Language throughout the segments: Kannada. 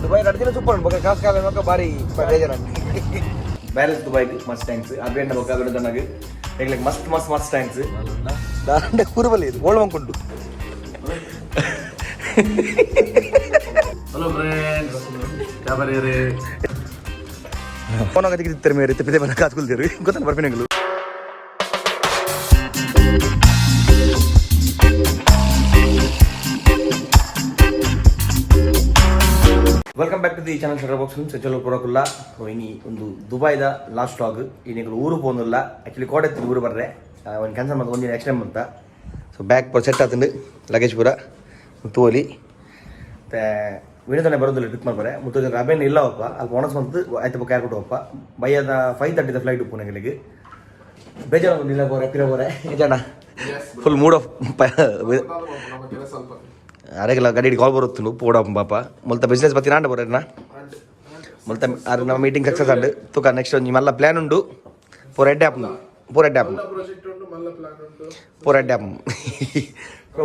ದುಬೈ ನಡ್ದಿನ ಸೂಪರ್ ಬಗ್ಗೆ ಕಾಸು ಕಾಲ ಮಕ್ಕ ಬಾರಿ ಬೇಜಾರ ಬ್ಯಾಲೆನ್ಸ್ ದುಬೈಗೆ ಮಸ್ತ್ ಥ್ಯಾಂಕ್ಸ್ ಅಬ್ಬೇಣ್ಣ ಬೊಕ್ಕ ಅಬ್ಬೇಣ್ಣ ತನಗೆ ಹೇಗ್ಲಿಕ್ಕೆ ಮಸ್ತ್ ಮಸ್ತ್ ಮಸ್ತ್ ಥ್ಯಾಂಕ್ಸ್ ದಾಂಡೆ ಕೂರಬಲ್ಲಿ ಇದು ಓಳ್ವಂಕೊಂಡು ಹಲೋ ಫ್ರೆಂಡ್ಸ್ ಯಾಬಾರಿ ಫೋನ್ ಆಗತ್ತಿರ್ತಾರೆ ಮೇರೆ ತಿಪ್ಪದೆ ಬಂದ ಕಾತ್ಕೊಳ್ತೀರಿ ಗೊತ್ತಲ್ಲ ಬರ್ಪಿನಗಳು welcome back to the channel shutter box ಸೆಚಲು ಪುರಕುಲ್ಲ ಇನಿ ಒಂದು ದುಬೈದ ಲಾಸ್ಟ್ ವ್ಲಾಗ್ ಇನ್ನೀಗ ಊರು ಹೋಗೋದಿಲ್ಲ ಆ್ಯಕ್ಚುಲಿ ಕೋಟೆತ್ತಿ ಊರು ಬರ್ರೆ ಒಂದು ಕ್ಯಾನ್ಸಲ್ ಮಾಡ್ತಾ ಒಂದು ನೆಕ್ಸ್ಟ್ ಟೈಮ್ ಅಂತ ಸೊ ಬ್ಯಾಗ್ ಪೂರ ಸೆಟ್ ಆತಂಡು ಲಗೇಜ್ ಪೂರ ತೋಲಿ ಮತ್ತು ವಿನೋದನೆ ಬರೋದಿಲ್ಲ ಟ್ರಿಪ್ ಮಾಡ್ಬಾರೆ ಮತ್ತು ರಬೇನ್ ಇಲ್ಲವಪ್ಪ ಅಲ್ಲಿ ಓಣಸ್ ಬಂತು ಆಯ್ತು ಬುಕ್ ಯಾರ್ಕೊಟ್ಟವಪ್ಪ ಬೈಯದ 5:30 ಫ್ಲೈಟ್ ಪುಣೆಗಳಿಗೆ ಬೇಜಾರು ಇಲ್ಲ ಬೋರೆ ಪಿರ ಬೋರೆ ನಿಜಾಣ ಫುಲ್ ಮೂಡ್ ಆಫ್ ಅರೆಗೆಲ್ಲ ಗಾಡಿ ಕಾಲ್ ಬರುತ್ತು ಪೋಡ ಪಾಪ ಮೊಲ್ತ ಬಿಸ್ನೆಸ್ ಬತ್ತಿ ನಾಂಡ ಬರೋಣ ಮೊಲ್ತ ಅದು ನಮ್ಮ ಮೀಟಿಂಗ್ ಸಕ್ಸಸ್ ಆಂಡು ತುಕ ನೆಕ್ಸ್ಟ್ ಒಂದು ಮಲ್ಲ ಪ್ಲ್ಯಾನ್ ಉಂಡು ಪೂರ ಎಡ್ಡೆ ಆಪ್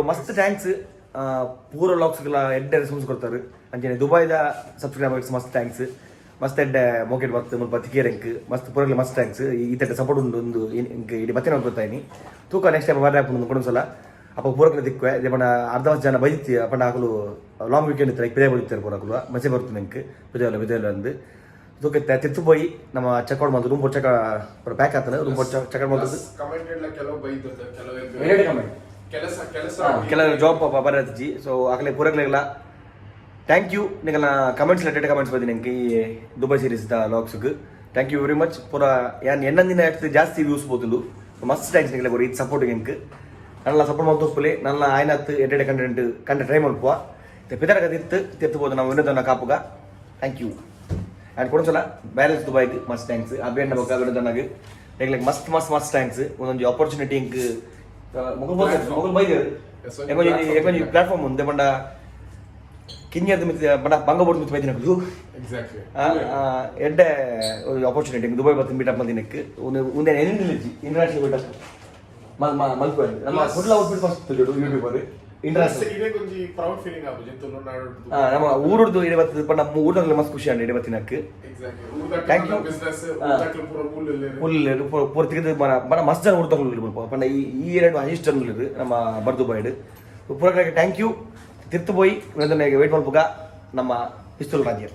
ಮಸ್ತ್ ಥ್ಯಾಂಕ್ಸ್ ಪೂರ ಲಾಕ್ಸ್ಗೆಲ್ಲ ಎಡ್ಡೆ ರೆಸ್ಪಾನ್ಸ್ ಕೊಡ್ತಾರೆ ಅಂಚನೆ ದುಬೈದ ಸಬ್ಸ್ಕ್ರೈಬರ್ಸ್ ಮಸ್ತ್ ಥ್ಯಾಂಕ್ಸ್ ಮಸ್ತ್ ಎಡ್ಡೆ ಮೋಕೆಟ್ ಬರ್ತು ಮುಲ್ಪ ತಿಕೇರಂಕ್ ಮಸ್ತ್ ಪೂರಲ್ಲಿ ಮಸ್ತ್ ಥ್ಯಾಂಕ್ಸ್ ಈ ತಟ್ಟೆ ಸಪೋರ್ಟ್ ಉಂಡು ಒಂದು ಇಡೀ ಮತ್ತೆ ನಾವು ಗೊತ್ತಾಯಿನಿ ತೂಕ ನೆಕ್ಸ್ಟ್ ಟೈಮ್ ಬರ್ರೆ ಆಪ್ ಕೊಡೋ ಸಲ ಅಪ್ಪ ಪೂರಕ್ಕೆ ದಿಕ್ಕುವೆ ಪಂಡ ಅರ್ಧ ವರ್ಷ ಜನ ಬೈತಿ ಪಂಡ ಹಾಕಲು ಲಾಂಗ್ ವೀಕೆಂಡ್ ಇತ್ತು ಲೈಕ್ ಪಿದೇ ಬೈತಾರೆ ಪೂರಕಲು ಮಜೆ ಬರ್ತದೆ ನಂಗೆ ಬಿದೇವಲ್ಲ ಅಂದು ತೂಕ ತಿರ್ತು ಹೋಗಿ ನಮ್ಮ ಚೆಕ್ಔಟ್ ಮಾಡ್ದು ರೂಮ್ ಚೆಕ್ ಪ್ಯಾಕ್ ಆಗ್ತಾನೆ ರೂಮ್ ಚೆಕ್ಔಟ್ ಮಾಡ್ದು ಕೆಲವು ಜಾಬ್ ಬರತ್ಜಿ ಸೊ ಆಗಲೇ ಪೂರಕ್ಲೆಲ್ಲ ಥ್ಯಾಂಕ್ ಯು ನಿಂಗೆಲ್ಲ ಕಮೆಂಟ್ಸ್ ರಿಲೇಟೆಡ್ ಕಮೆಂಟ್ಸ್ ಬಂದಿ ನಂಗೆ ಈ ದುಬೈ ಸೀರೀಸ್ ದ ಲಾಗ್ಸ್ಗೆ ಥ್ಯಾಂಕ್ ಯು ವೆರಿ ಮಚ್ ಪೂರ ಯಾನ್ ಎನ್ನೊಂದಿನ ಜಾಸ್ತಿ ವ್ಯೂಸ್ ಬೋತುಂಡು ಮಸ್ತ್ ಥ್ಯಾಂಕ್ಸ್ ನಿಂಗೆ ಇದು ಸಪೋರ್ಟ್ ಎಂಕ್ ನನ್ನ ಸಪೋರ್ಟ್ ಮಾಡ್ತಾ ಹೋಗ್ಲಿ ನನ್ನ ಆಯ್ನತ್ತು ಎಡ್ಡೆ ಕಂಟೆಂಟ್ ಟ್ರೈ ಮಾಡ್ಪುವ ಪಿದರಗ ತಿರ್ತು ಬೋದು ನಾವು ವಿನೋದನ ಕಾಪುಗ ಥ್ಯಾಂಕ್ ಯು ಆ್ಯಂಡ್ ಕೊಡೋಸಲ ಬ್ಯಾಲೆನ್ಸ್ ದುಬೈಗೆ ಮಸ್ತ್ ಥ್ಯಾಂಕ್ಸ್ ಅಬ್ಬೇಣ್ಣ ಬೊಕ್ಕ ವಿನೋದನಾಗ ಹೇಗ್ಲಿಕ್ಕೆ ಮಸ್ತ್ ಮಸ್ತ್ ಮಸ್ತ್ ಥ್ಯಾಂಕ್ಸ್ ಒಂದೊಂದು ಆಪರ್ಚುನಿಟಿ ಇಂಕ್ ಮೊಗಲ್ ಬೈದೇರು ಯಾಕೊಂಜಿ ಪ್ಲಾಟ್ಫಾರ್ಮ್ ಉಂದೆ ಪಂಡ ಕಿಂಜರ್ದು ಮಿತ್ ಪಂಡ ಬಂಗಬೋರ್ಡ್ ಮಿತ್ ಬೈದಿನಕ್ಕು ಎಡ್ಡೆ ಒಂದು ಆಪರ್ಚುನಿಟಿ ದುಬೈ ಬತ್ತು ಮೀಟಪ್ ಬಂದಿನಕ್ಕೆ ಒಂದೇ ಇಂಟರ್ನ್ಯಾಷನಲ್ ಮೀಟಪ್ ಮಲ್ಪೆ ನಮ್ಮ ಫುಡ್ಲ ಔಟ್ಫಿಟ್ ಫಸ್ಟ್ ಯೂಟ್ಯೂಬರ್ ನಮ್ಮ ಊರುದು ಇಡಬತ್ತು ಪಂಡ ಊರಲ್ಲಿ ಮಸ್ತ್ ಖುಷಿ ಅಂಡ್ ಇಡಬತ್ತಿನಕ್ಕೆ ಥ್ಯಾಂಕ್ ಯು ಫುಲ್ ಪೂರ ತೆಗೆದು ಬಡ ಮಸ್ತ್ ಜನ ಊರು ತಗೊಳ್ಳಿ ಪಂಡ ಈ ಎರಡು ಅಷ್ಟು ಜನ ನಮ್ಮ ಬರ್ದು ಬೈಡ್ ಪೂರಕ್ಕೆ ಥ್ಯಾಂಕ್ ಯು ತಿರ್ತು போய் ವಿನೋದನೆಗೆ ವೇಟ್ ಮಾಡ್ಬೇಕ ನಮ್ಮ ಪಿಸ್ತೂಲ್ ರಾಜ್ಯ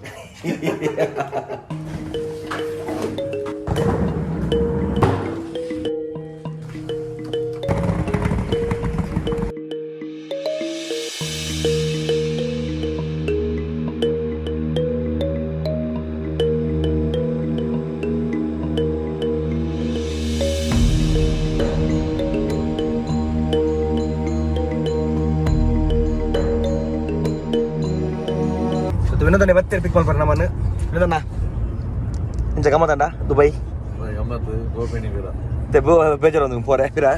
ವಿನೋದನೆ ಮತ್ತೆ ಪಿಕ್ ಮಾಡ್ಬಾರ ನಮ್ಮನ್ನು ವಿನೋದಣ್ಣ ಇಂಚ ಗಮ್ಮತ್ತಂಡ ದುಬೈ ಬೇಜಾರು ಒಂದು ಪೋರೆ ಪಿರ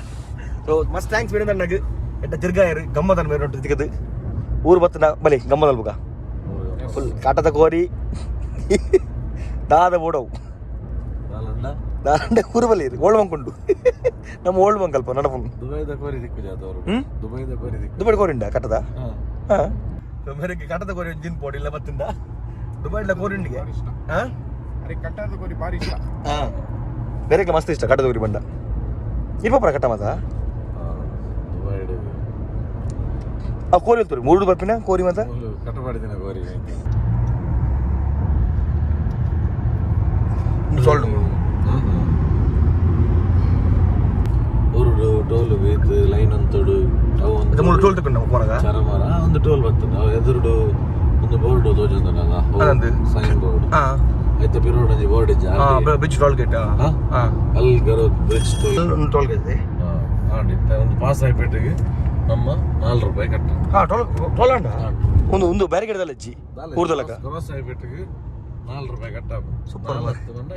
ಸೊ ಮಸ್ತ್ ಥ್ಯಾಂಕ್ಸ್ ವಿನೋದಣ್ಣಗೆ ಎಡ್ಡ ತಿರ್ಗಾಯರು ಗಮ್ಮತ್ತನ ಬೇರೆ ನೋಡ್ತು ತಿಕ್ಕದು ಊರು ಬತ್ತನ ಬಲಿ ಗಮ್ಮತ್ ಅಲ್ಬಗ ಫುಲ್ ಕಾಟದ ಕೋರಿ ದಾದ ಬೋಡವು ದಾಂಡೆ ಊರು ಬಲಿ ಓಲ್ಡ್ ಬಂಕೊಂಡು ನಮ್ಮ ಓಲ್ಡ್ ಬಂಕಲ್ಪ ನಡಪು ದುಬೈ ಕೋರಿ ಉಂಡ ಕಟ್ಟದ ಹಾಂ ಮೇರೆಗೆ ಕಟ್ಟದ ಕೋರಿ ಜಿನ್ ಪೋಡಿಲ್ಲ ಬತ್ತಿಂದ ದುಬೈಲ ಕೋರಿಂಡಿಗೆ ಕಟ್ಟದ ಕೋರಿ ಭಾರಿ ಇಷ್ಟ ಬೇರೆಗೆ ಮಸ್ತ್ ಇಷ್ಟ ಕಟ್ಟದ ಕೋರಿ ಬಂಡ ಇರ್ಬೋರ ಕಟ್ಟ ಮತ ಆ ಕೋರಿ ಹೇಳ್ತಾರೆ ಮೂರು ಬರ್ಪಿನ ಕೋರಿ ಮತ ಕಟ್ಟ ಮಾಡಿದಿನ ಕೋರಿ ಸೋಲ್ಡ್ ಊರುಡು ಟೋಲ್ ಬೇತ್ ಲೈನ್ ಅಂತೋಡು ಅವು ಮೂರು ಟೋಲ್ ತಗೊಂಡು ಹೋರಾಗ ಚರಮರ ಒಂದು ಟೋಲ್ ಬರ್ತದೆ ಅವು ಎದುರುಡು ಒಂದು ಬೋರ್ಡ್ ತೋಜಂದನಲ್ಲ ಸೈನ್ ಬೋರ್ಡ್ ಐತ ಪಿರೋಡ್ ಅಂಜಿ ಬೋರ್ಡ್ ಇಜ್ಜ ಬ್ರಿಡ್ಜ್ ಟೋಲ್ ಗೇಟ್ ಅಲ್ಲಿ ಗರೋ ಬ್ರಿಡ್ಜ್ ಟೋಲ್ ಗೇಟ್ ಆಡಿತ್ತ ಒಂದು ಪಾಸ್ ಆಯ್ಪೇಟೆಗೆ ನಮ್ಮ ₹4 ಕಟ್ಟ ಟೋಲ್ ಅಂಡ ಒಂದು ಬ್ಯಾರಿಗೇಡ್ ಅಜ್ಜಿ ಊರ್ದಲ್ಲಕ ಕ್ರಾಸ್ ಆಯ್ಪೇಟೆಗೆ ₹4 ಕಟ್ಟ ಸೂಪರ್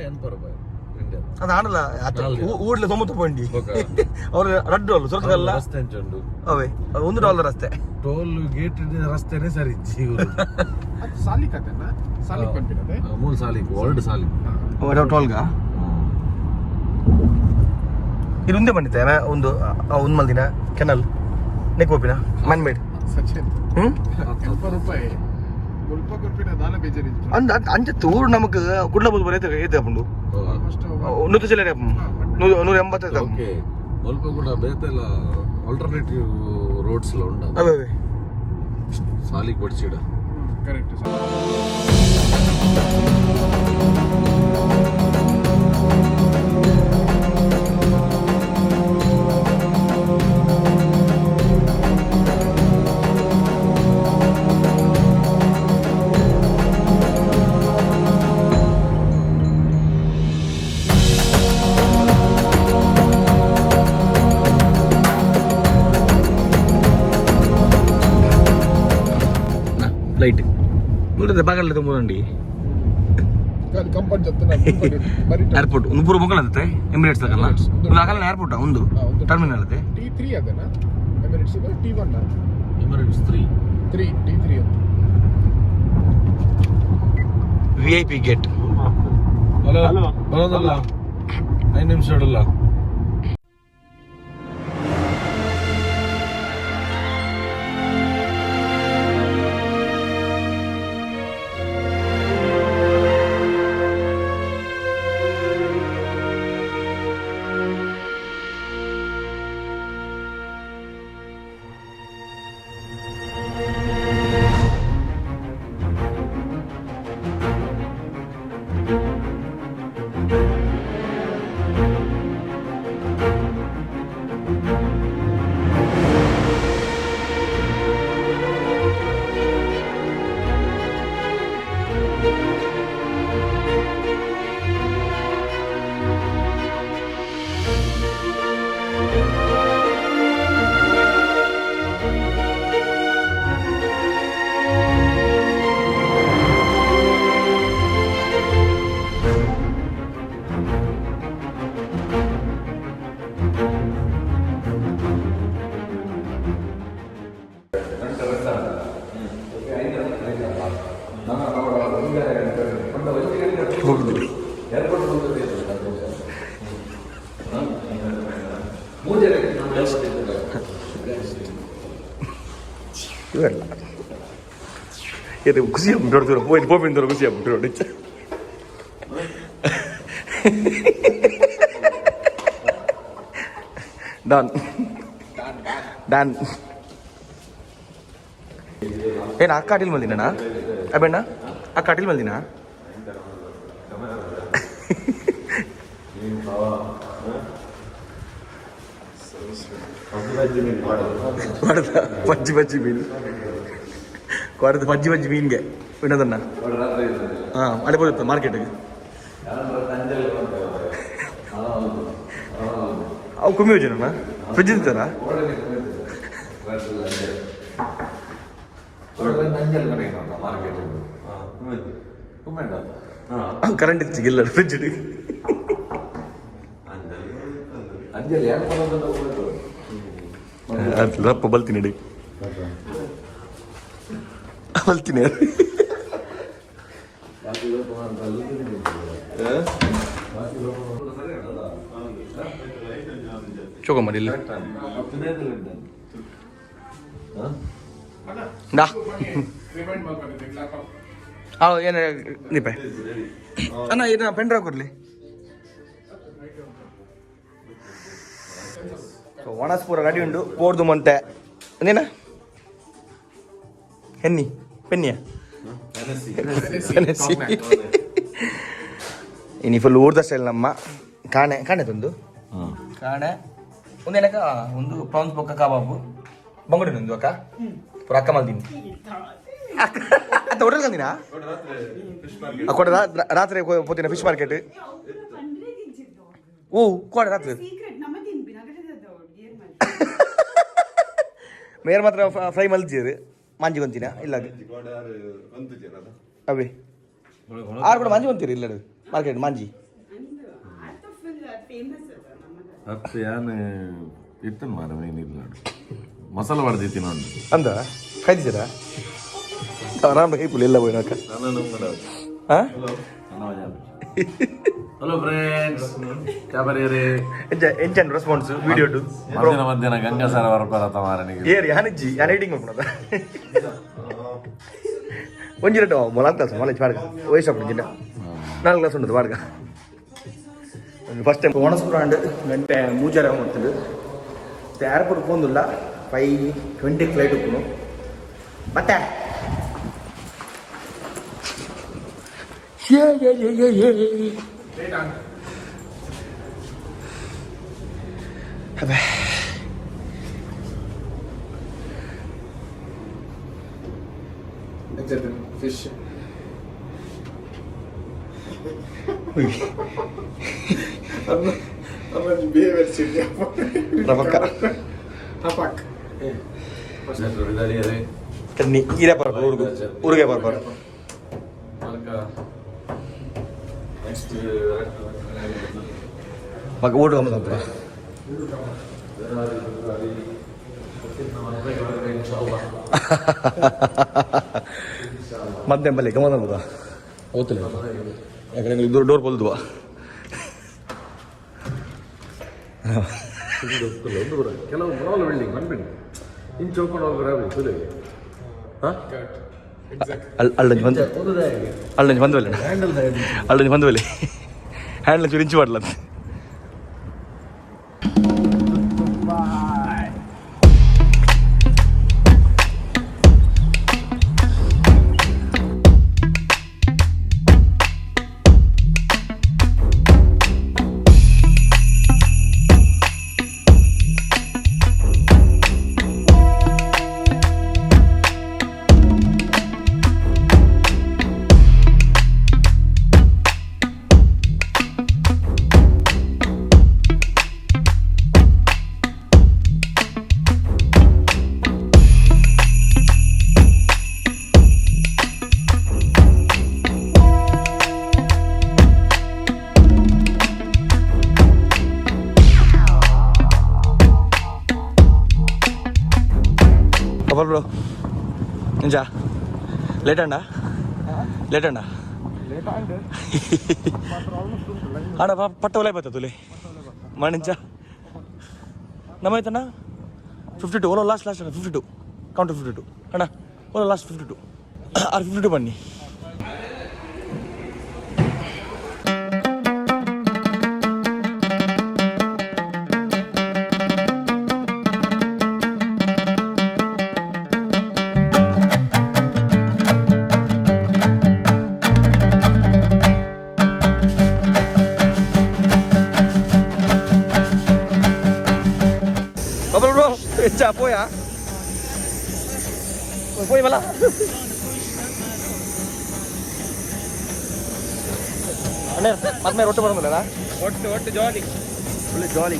₹80 ಅದು ಆಡಲ್ಲ ಊರ್ಲೆ 90 ಪಾಯಿಂಟ್ ಅವ್ರು ರಡ್ಡು ಅಲ್ಲ ಸುರತಲ್ಲ ಅವೇ $1 ಅಷ್ಟೇ ಟೋಲ್ ಗೇಟ್ ರಸ್ತೆನೇ ಸರಿ ಸಾಲಿಕ್ ಅದನ್ನ ಸಾಲಿಕ್ ಬಂದಿರದೆ ಮೂಲ ಸಾಲಿಕ್ ವರ್ಲ್ಡ್ ಸಾಲಿಕ್ ಟೋಲ್ಗ ಇದು ಒಂದೇ ಬಂದಿತ್ತೆ ಒಂದು ಮುಲ್ಪ ಕೊರ್ಪಿನ ದಾಲ ಬೇಜಾರಿ ಅಂಚ ತೂರು ನಮಕ್ ಕುಡ್ಲ ಬೋದು ಬರ ಏತ ಅಪ್ಪಂಡು ನೂತು ಚಿಲ್ಲರೆ 180 ಓಕೆ ಮುಲ್ಪ ಕೂಡ ಬೇತೆಲ್ಲ ಆಲ್ಟರ್ನೇಟಿವ್ ರೋಡ್ಸ್ ಎಲ್ಲ ಉಂಟು ಅದೇ ಸಾಲಿಗೆ ಬಡಿಸಿಡ ಕರೆಕ್ಟ್ ಫ್ಲೈಟ್ ನೋಡಿದ್ರೆ ಬಾಗಲ್ಲ ತುಂಬಂಡಿ ಕಂಪನಿ ಜೊತೆ ಏರ್ಪೋರ್ಟ್ ಒಂದು ಪೂರ ಮೊಗಲತ್ತೆ ಎಮಿರೇಟ್ಸ್ ತಗಲ್ಲ ಒಂದು ಆಗಲ್ಲ ಏರ್ಪೋರ್ಟ್ ಒಂದು ಟರ್ಮಿನಲ್ ಅತ್ತೆ T3 ಅದನಾ ಎಮಿರೇಟ್ಸ್ T1 ಎಮಿರೇಟ್ಸ್ 3 T3 ಅಂತ VIP ಗೇಟ್ ಹಲೋ ಬರೋದಲ್ಲ 5 ನಿಮಿಷ ಇಡಲ್ಲ ಹೋಗಿದ್ವಿ ಇವೆಲ್ಲ ಇದು ಖುಷಿ ಆಗ್ಬಿಟ್ಟು ಹೋಗಿ ಬೋಬಿಂದವ್ರು ಖುಷಿ ಆಗ್ಬಿಟ್ಟು ನೋಡಿ ಡನ್ ಡನ್ ಏನು ಅಕ್ಕ ಅಟಿಲ್ ಮಲ್ದಿನ ಅಬೇಣ್ಣ ಅಕ್ಕ ಅಟಿಲ್ ಮಲ್ದಿನ ಬಜ್ಜಿ ಮೀನು ಕೊರದು ಬಜ್ಜಿ ಮೀನ್ಗೆ ವಿನೋದನ್ನ ಹಾಂ ಅಡೆ ಬರುತ್ತೆ ಮಾರ್ಕೆಟ್ಗೆ ಅವು ಕಮ್ಮಿ ಯೋಜನ ಫ್ರಿಜ್ ಇರ್ತಾರ ಕರೆಂಟ್ ಇಚ್ಚಿಗಿಲ್ಲ ಫ್ರಿಜ್ ಅಪ್ಪ ಬಲ್ತೀನಿ ಇಡಿ ಬಲ್ತೀನಿ ಚೋಕಮ್ಮಡಿ ಇಲ್ಲ ಡಾ ಏನು ದೀಪ ಅಣ್ಣ ಇದು ಪೆನ್ ಡ್ರೈವ್ ಕೊಡಲಿ ವನಸ್ಪುರ ಗಾಡಿ ಉಂಡು ಪೋರ್ದು ಮಂತೆ ಅದೇನ ಹೆನ್ನಿ ಪೆನ್ನಿಯ ಇನ್ನು ಫುಲ್ ಊರ್ದ ಸ್ಟೈಲ್ ನಮ್ಮ ಕಾಣೆ ತಂದು ಕಾಣೆ ಒಂದೇನಕ್ಕ ಒಂದು ಪ್ರಾನ್ಸ್ ಬೊಕ್ಕ ಕಬಾಬು ಬಂಗುಡಿ ಒಂದು ಅಕ್ಕ ಪುರ ಅಕ್ಕ ಮಲ್ತೀನಿ ಅತ್ತ ಹೋಟೆಲ್ ಕಂದಿನ ಕೊಡ ರಾತ್ರಿ ಪೋತಿನ ಫಿಶ್ ಮಾರ್ಕೆಟ್ ಓ ಕೊಡ ರಾತ್ರಿ ಮೇರ್ ಮಾತ್ರ ಫ್ರೈ ಮಲ್ತಿದ್ರು ಮಂಜಿ ಬಂತೀನ ಇಲ್ಲ ಅವೇ ಆರು ಕೂಡ ಮಂಜಿ ಬಂತೀರಿ ಇಲ್ಲ ಮಾರ್ಕೆಟ್ ಮಂಜಿ ಹತ್ತು ಯಾನು ಇತ್ತು ಮಾರ ಏನಿಲ್ಲ ಮಸಾಲ ಹೊಡೆದಿತ್ತಿ ನೋಡಿ ಅಂದ ಖಾಯ್ದಿದ್ದೀರಾ ಆರಾಮ ಕೈ ಪುಲ್ ಎಲ್ಲ ಹೋಯ್ನಕ್ಕ ಹಾಂ ಹಲೋ ಫ್ರೆಂಡ್ಸ್ ಕ್ಯಾಬರಿಯರೇ ಎಂಚನ್ ರೆಸ್ಪಾನ್ಸ್ ವಿಡಿಯೋ ಟು ಮಧ್ಯಾಹ್ನ ಗಂಗಾ ಸರೋವರ ಪರತ ಮಾರನಿಗೆ ಏರಿ ಯಾನಿಜ್ಜಿ ಯಾನ್ ಎಡಿಟಿಂಗ್ ಮಾಡ್ಕೊಳದ ಒಂಜಿರಟ್ಟು ಮೊಲಾಗ್ತಾಸ ಮಳೆ ಬಾರ್ಗ ವಯಸ್ಸು ಜಿಡ್ಡ 4 ಕ್ಲಾಸ್ ಉಂಟು ಬಾರ್ಗ ಫಸ್ಟ್ ಟೈಮ್ ಒಣಸ್ಪುರ ಅಂಡ್ ಗಂಟೆ ಮೂಜಾರ ಮಾಡ್ತಿದ್ದು ಏರ್ಪೋರ್ಟ್ ಹೋಗಿಲ್ಲ 5:20 ಫ್ಲೈಟ್ ಉಪ್ಪು ಮತ್ತೆ fish Ira para urge para Pak odu kamu apa? Madem balik kamu apa? Hotel. Ya kena door pol dua. ಕೆಲವು ಮಾಲ್ ಬಿಲ್ಡಿಂಗ್ ಬಂದ್ಬಿಡಿ ಇನ್ ಚೌಕೊಂಡು ಹೋಗ್ರೆ ಸುಲೇ ಅಲ್ಲಂಜ್ ಬಂದ್ವಲ್ಲ ಹ್ಯಾಂಡಲ್ ಚುರಿಂಚು ಮಾಡಲ apa bro? Ninja, late anda? Ada patta oleh bata tule, mana ninja? Nama itu na? 52, olah last 52, counter 52, ada? Olah last 52, ar 52 bani. Capo ya, poy bala. Ane, mat me rotte barandala na? Rotte jolly. Full jolly.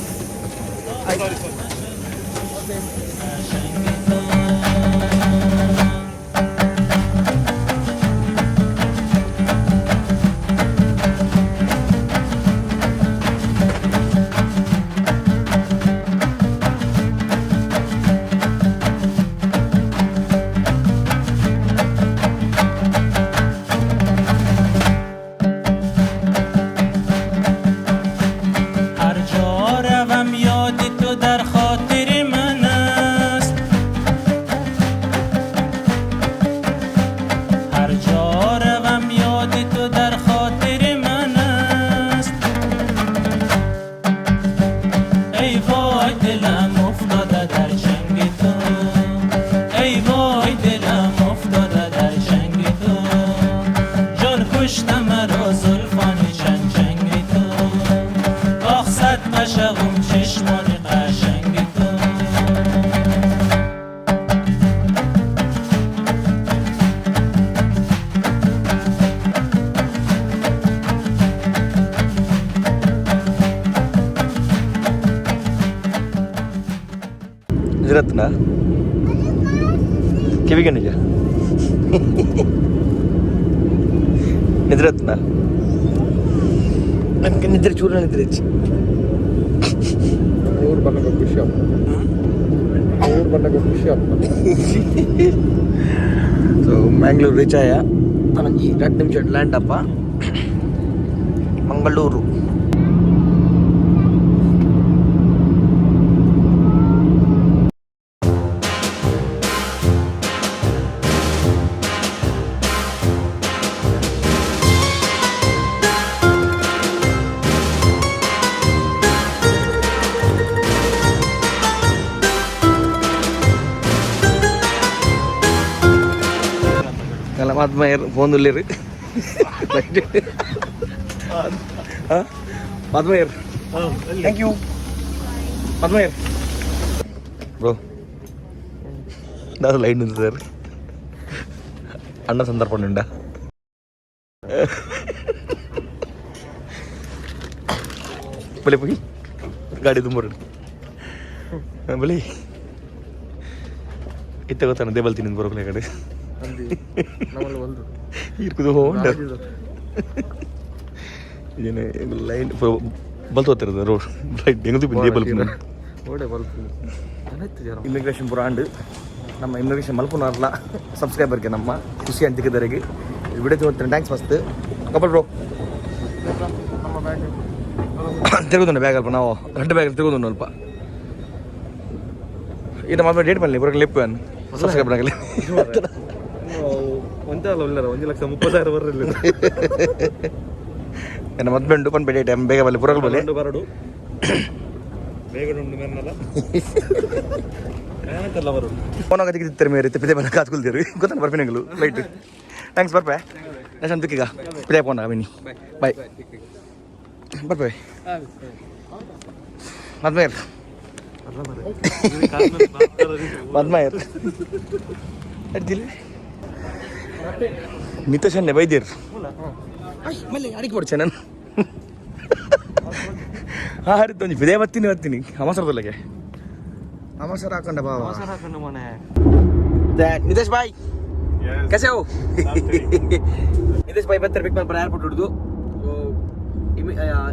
Nidratina? Kiviga nija? Nidratina? Nange nidra chura nidrachi. Ur bannaga ಖುಷಿ ಆಗ್ತದೆ. So Mangalore reach aya. Nange 2 ನಿಮಿಷ ಲ್ಯಾಂಡ್ ಅಪ್ಪ. ಮಂಗಳೂರು. ಆತ್ಮಯ್ಯರ್ ಫೋನ್ ಉಳ್ಳಿರು ಆತ್ಮಯ್ಯರ್ ಥ್ಯಾಂಕ್ ಯು ಆತ್ಮಯ್ಯರ್ ಬ್ರೋ ನಾನು ಲೈನ್ ఉంది సార్ అన్న సందర్భం నిండా ಬಲೆ ಹೋಗಿ ಗಾಡಿ ತುಂಬ ಬಲಿ ಇತ್ತ ಗೊತ್ತಾನ ದೇಬಲ್ತೀನಿ ಬರೋಕ್ಲೆ ಕಡೆ ಇರ್ಕುದು ಹೋಂಡ ಇದೇನೆ ಲೈನ್ ಬಲ್ತ್ ಹೋಗ್ತಿರೋದು ರೋಡ್ ಲೈಟ್ ಹೆಂಗದು ಬಿಂದೆ ಬಲ್ಪ್ ಇಮಿಗ್ರೇಷನ್ ಪೂರ ಆಂಡ್ ನಮ್ಮ ಇಮಿಗ್ರೇಷನ್ ಮಲ್ಪುನಾರ್ಲ ಸಬ್ಸ್ಕ್ರೈಬರ್ಗೆ ನಮ್ಮ ಖುಷಿ ಅಂತಿದ್ದರಿಗೆ ವಿಡಿಯೋ ತೋರ್ತೀನಿ ಥ್ಯಾಂಕ್ಸ್ ಮಸ್ತ್ ಕಪಲ್ ಬ್ರೋ ತಿರುಗುದುಂಡೆ ಬ್ಯಾಗ್ ಅಲ್ಪ ನಾವು 2 ಬ್ಯಾಗ್ ತಿರುಗುದುಂಡು ಅಲ್ಪ ಇದು ನಮ್ಮ ಡೇಟ್ ಬರಲಿ ಬರೋಕ್ಕೆ ಲಿಪ್ ಸಬ್ಸ್ಕ್ರೈಬರ್ ಆಗಲಿ ಒಂದೇ ಅಲ್ಲ ಒಳ್ಳೆ 1,30,000 ಬರಲಿಲ್ಲ ನನ್ನ ಮದ್ಬೆಂಡು ಪನ್ ಬೇಡ ಟೈಮ್ ಬೇಗ ಬರಲಿ ಬರೋಕ್ಕೆ ಬರಲಿ ಬರಡು ಬೇಗ ಉಂಡು ಮೇನಲ್ಲ ಏನಂತಲ್ಲ ಬರೋದು ಫೋನ್ ಆಗತ್ತಿರ್ತಾರೆ ಮೇರೆ ಪಿದೆ ಬನ್ನ ಕಾತ್ಕೊಳ್ತೀರಿ ಗೊತ್ತಾನ ಬರ್ಪಿನಗಳು ಲೈಟ್ ಥ್ಯಾಂಕ್ಸ್ ಬರ್ಪೆ ನೆಕ್ಸ್ಟ್ ಅಂತಕ್ಕೀಗ ಪಿದೆ ಫೋನ್ ಬನ್ನಿ ಬಾಯ್ ಬರ್ಪೆ ಮದ್ಮೇರ್ ಮದ್ಮೇರ್ ಅಡ್ದಿಲ್ಲ ನಿತೇಶನ್ನೇ ಬೈದಿರ್ ಮಲ್ಲಿ ಅಡಿಕೆ ಕೊಡ್ಚೆ ನಾನು ಹಾಂ ಹರಿತು ಪಿದೆ ಬರ್ತೀನಿ ಅಮಸರದೊಳಗೆ अमसर हाकंड बाबा अमसर हाकंड मने नितेश भाई कैसे हो नितेश भाई बत्तर पिक पर एयरपोर्ट उड़दु सो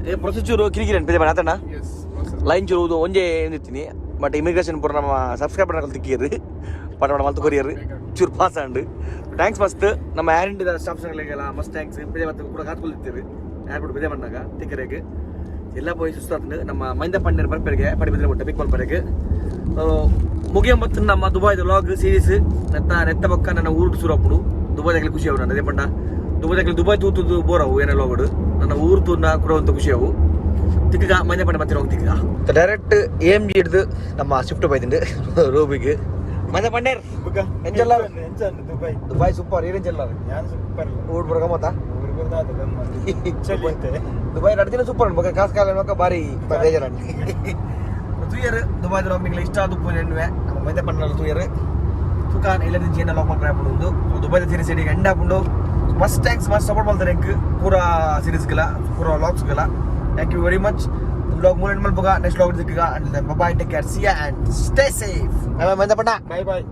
ए ಪ್ರೊಸೀಜರ್ ಕಿರಿಕಿರಿ ಪೇದೆ ಬರತಣ್ಣ ಲೈನ್ ಚೂರು ಒಂಜೆ ನಿಂತಿನಿ ಬಟ್ ಇಮಿಗ್ರೇಷನ್ ಪೂರ ನಮ್ಮ ಸಬ್ಸ್ಕ್ರೈಬರ್ ನಕಲ್ ತಿಕ್ಕಿಯರು ಪಟ ಮಲ್ತು ಕೊರಿಯರು ಚೂರು ಪಾಸ್ ಆಂಡ್ ಥ್ಯಾಂಕ್ಸ್ ಮಸ್ತ್ ನಮ್ಮ ಏರ್ ಇಂಡಿಯಾ ಸ್ಟಾಫ್ಸ್ಗಳಿಗೆಲ್ಲ ಮಸ್ತ್ ಥ್ಯಾಂಕ್ಸ್ ಪೇದೆ ಮತ್ತೆ ಕೂಡ ಕಾತ್ಕೊಳ್ತಿರ್ತೀರಿ ಏರ್ಪೋರ್ಟ್ ಪೇದೆ ಬಂದಾಗ ತಿಕ್ಕರೆಗೆ ಎಲ್ಲ போய் ಸುಸ್ತಾಗ್ತದೆ ನಮ್ಮ ಮೈಂದ ಪಂಡ್ಯರ್ ಬರ್ಪೆರಿಗೆ ಪಡಿ ಬಿದ್ರೆ ಮುಟ್ಟ ಪಿಕ್ ಮಲ್ಪರೆಗೆ ಮುಗಿಯಂಬತ್ತು ನಮ್ಮ ದುಬೈದ ವ್ಲಾಗ್ ಸೀರೀಸ್ ನೆತ್ತ ಪಕ್ಕ ನನ್ನ ಊರು ಸುರಪ್ಪುಡು ದುಬೈದಾಗಲಿ ಖುಷಿ ಅವು ನಾನು ಅದೇ ಪಂಡ ದುಬೈ ತೂತುದು ಬೋರವು ಏನೆಲ್ಲ ಹೋಗೋಡು ನನ್ನ ಊರು ತೂನ ಕೂಡ ಒಂದು ಖುಷಿ ಅವು ತಿಕ್ಕ ಮೈಂದ ಪಂಡ ಮತ್ತೆ ಹೋಗಿ ತಿಕ್ಕ ಡೈರೆಕ್ಟ್ ಎಂ ಜಿ ಹಿಡ್ದು ನಮ್ಮ ಶಿಫ್ಟ್ ಬೈದಿಂಡು ರೂಬಿಗೆ ಮೈಂದ ಪಂಡ್ಯರ್ ಎಂಜಲ್ಲ ದುಬೈ ಸೂಪರ್ ಏನೆಂಜಲ್ಲ ಊಟ ಬರಗ ಮತ್ತ ದುಬೈ ನಡ್ದಿನ ಸೂಪರ್ ಅನ್ಬೇಕು ಕಾಸು ಕಾಲ ಬಾರಿ ಬೇಜಾರ ತೂಯರ್ ದುಬೈದ ನಿಂಗೆ ಇಷ್ಟ ಆದ ಎಣ್ಣೆ ನಮ್ಮ ಮೈದೆ ಪಣ್ಣಲ್ಲಿ ತೂಯರ್ ಸುಖಾನ್ ಎಲ್ಲದ ಜೀನ ಲಾಕ್ ಮಾಡ್ಕೊಂಡು ಹಾಕೊಂಡು ದುಬೈದ ಸೀರೀಸ್ ಸೈಡಿಗೆ ಎಂಡ್ ಹಾಕೊಂಡು ಮಸ್ಟ್ ಥ್ಯಾಂಕ್ಸ್ ಮಸ್ಟ್ ಸಪೋರ್ಟ್ ಮಾಡ್ತಾರೆ ಎಂಕ್ ಪೂರ ಸೀರೀಸ್ಗೆಲ್ಲ ಪೂರ ವ್ಲಾಗ್ಸ್ಗೆಲ್ಲ thank you very much vlog ಮೂರು ಎಂಡ್ ಮಲ್ಪಗ ನೆಕ್ಸ್ಟ್ ವ್ಲಾಗ್ ಸಿಕ್ಕಗ and bye take care see you and stay safe ಮೈದೆ ಪಣ್ಣ ಬಾಯ್ ಬಾಯ್